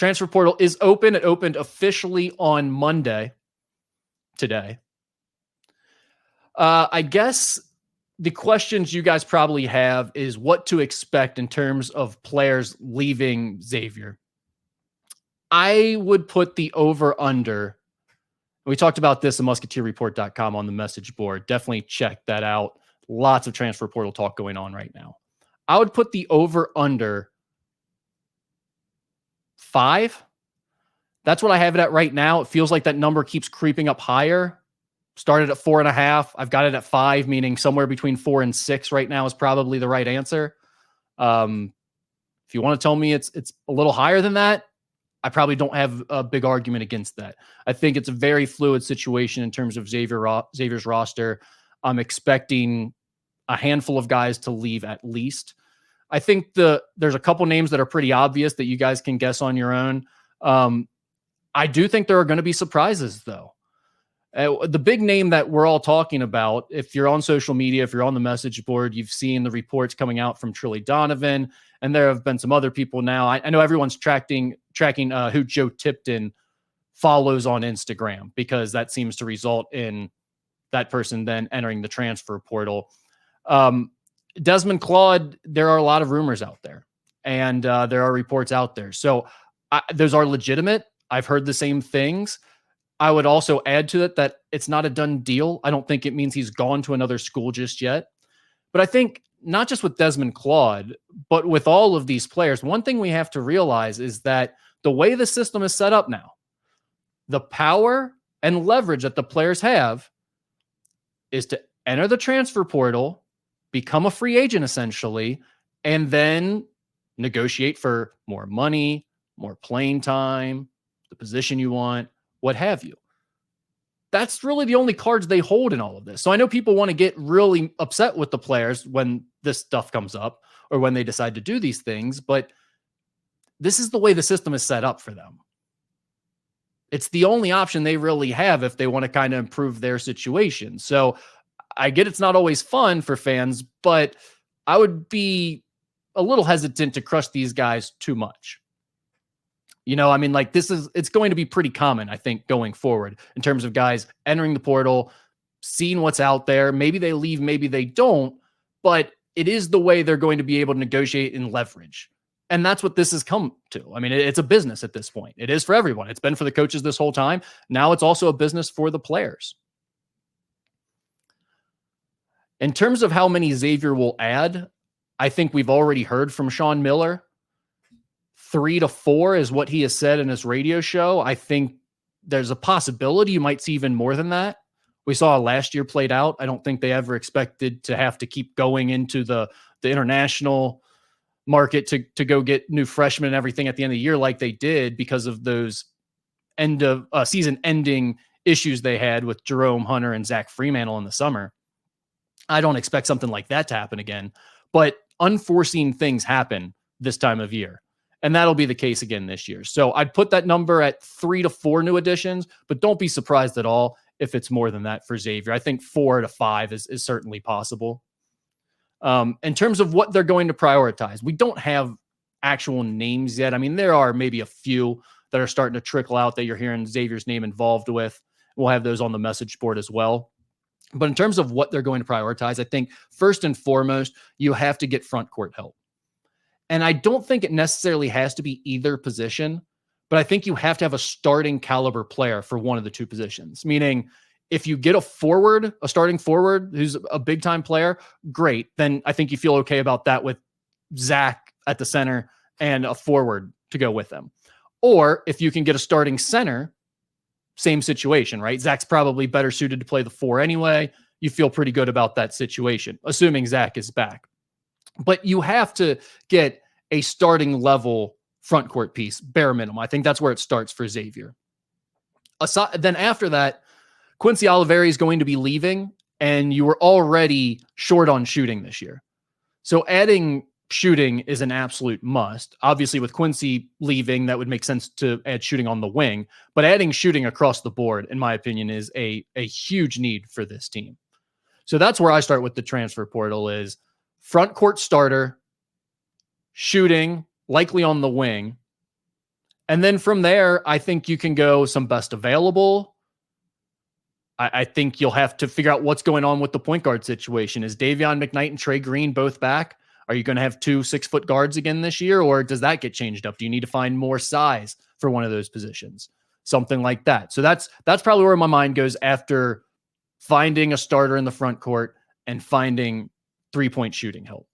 Transfer portal is open. It opened officially on Monday, today. I guess the questions you guys probably have is what to expect in terms of players leaving Xavier. I would put the over-under. We talked about this at musketeerreport.com on the message board. Definitely check that out. Lots of transfer portal talk going on right now. I would put the over-under 5. That's what I have it at right now. It feels like that number keeps creeping up higher. Started at 4.5. I've got it at 5, meaning somewhere between 4 and 6 right now is probably the right answer. If you want to tell me it's a little higher than that, I probably don't have a big argument against that. I think it's a very fluid situation in terms of Xavier's roster. I'm expecting a handful of guys to leave at least. I think there's a couple names that are pretty obvious that you guys can guess on your own. I do think there are going to be surprises, though. The big name that we're all talking about, if you're on social media, if you're on the message board, you've seen the reports coming out from Trilly Donovan, and there have been some other people now. I know everyone's tracking who Joe Tipton follows on Instagram, because that seems to result in that person then entering the transfer portal. Desmond Claude, there are a lot of rumors out there, and there are reports out there. So those are legitimate. I've heard the same things. I would also add to it that it's not a done deal. I don't think it means he's gone to another school just yet. But I think not just with Desmond Claude, but with all of these players, one thing we have to realize is that the way the system is set up now, the power and leverage that the players have is to enter the transfer portal, become a free agent essentially, and then negotiate for more money, more playing time, the position you want, what have you. That's really the only cards they hold in all of this. So I know people want to get really upset with the players when this stuff comes up or when they decide to do these things, but this is the way the system is set up for them. It's the only option they really have if they want to kind of improve their situation. So I get it's not always fun for fans, but I would be a little hesitant to crush these guys too much. You know, I mean, like it's going to be pretty common, I think, going forward in terms of guys entering the portal, seeing what's out there. Maybe they leave, maybe they don't, but it is the way they're going to be able to negotiate and leverage. And that's what this has come to. I mean, it's a business at this point. It is for everyone. It's been for the coaches this whole time. Now it's also a business for the players. In terms of how many Xavier will add, I think we've already heard from Sean Miller. 3 to 4 is what he has said in his radio show. I think there's a possibility you might see even more than that. We saw last year played out. I don't think they ever expected to have to keep going into the international market to go get new freshmen and everything at the end of the year like they did because of those end of season ending issues they had with Jerome Hunter and Zach Freemantle in the summer. I don't expect something like that to happen again, but unforeseen things happen this time of year. And that'll be the case again this year. So I'd put that number at 3 to 4 new additions, but don't be surprised at all if it's more than that for Xavier. I think 4 to 5 is certainly possible. In terms of what they're going to prioritize, we don't have actual names yet. I mean, there are maybe a few that are starting to trickle out that you're hearing Xavier's name involved with. We'll have those on the message board as well. But in terms of what they're going to prioritize, I think first and foremost, you have to get front court help. And I don't think it necessarily has to be either position, but I think you have to have a starting caliber player for one of the two positions. Meaning, if you get a starting forward who's a big time player, great. Then I think you feel okay about that with Zach at the center and a forward to go with them. Or if you can get a starting center, same situation, right? Zach's probably better suited to play the 4 anyway. You feel pretty good about that situation, assuming Zach is back. But you have to get a starting level front court piece, bare minimum. I think that's where it starts for Xavier. Then after that, Quincy Oliveri is going to be leaving, and you were already short on shooting this year. So adding shooting is an absolute must. Obviously, with Quincy leaving, that would make sense to add shooting on the wing. But adding shooting across the board, in my opinion, is a huge need for this team. So that's where I start with the transfer portal is front court starter, shooting, likely on the wing, And then from there, I think you can go some best available. I think you'll have to figure out what's going on with the point guard situation. Is Davion McKnight and Trey Green both back? Are you going to have 2 6-foot guards again this year, or does that get changed up? Do you need to find more size for one of those positions? Something like that. So that's probably where my mind goes after finding a starter in the front court and finding 3-point shooting help.